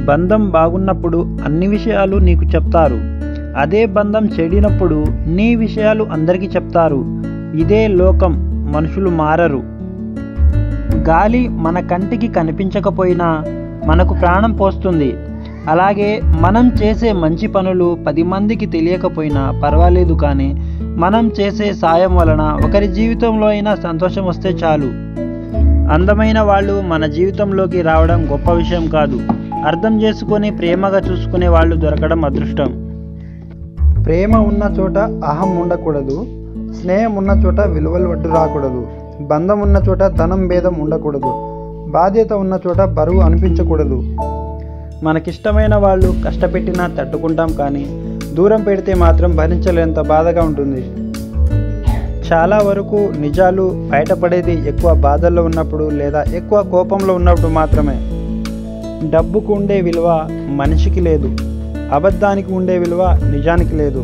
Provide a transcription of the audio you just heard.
బంధం బాగున్నప్పుడు అన్ని విషయాలు నీకు చెప్తారు. అదే బంధం చెడినప్పుడు నీ విషయాలు అందరికీ చెప్తారు. ఇదే లోకం, మనుషులు మారరు. గాలి మన కంటికి కనిపించకపోయినా మనకు ప్రాణం పోస్తుంది. అలాగే మనం చేసే మంచి పనులు 10 మందికి తెలియకపోయినా పర్వాలేదు, కానీ మనం చేసే సాయం వలన ఒకరి జీవితంలో అయినా సంతోషం వస్తే చాలు. అందమైన వాళ్ళు మన జీవితంలోకి రావడం గొప్ప విషయం కాదు. అర్థం చేసుకొని ప్రేమగా చూసుకునే వాళ్ళు దొరకడం అదృష్టం. ప్రేమ ఉన్న చోట అహం ఉండకూడదు. స్నేహం ఉన్న చోట విలువలు అడ్డు రాకూడదు. బంధం ఉన్న చోట ధనం భేదం ఉండకూడదు. బాధ్యత ఉన్న చోట బరువు అనిపించకూడదు. మనకిష్టమైన వాళ్ళు కష్టపెట్టినా తట్టుకుంటాం, కానీ దూరం పెడితే మాత్రం భరించలేంత బాధగా ఉంటుంది. చాలా వరకు నిజాలు బయటపడేది ఎక్కువ బాధల్లో ఉన్నప్పుడు లేదా ఎక్కువ కోపంలో ఉన్నప్పుడు మాత్రమే. డబ్బుకు ఉండే విలువ మనిషికి లేదు. అబద్ధానికి ఉండే విలువ నిజానికి లేదు.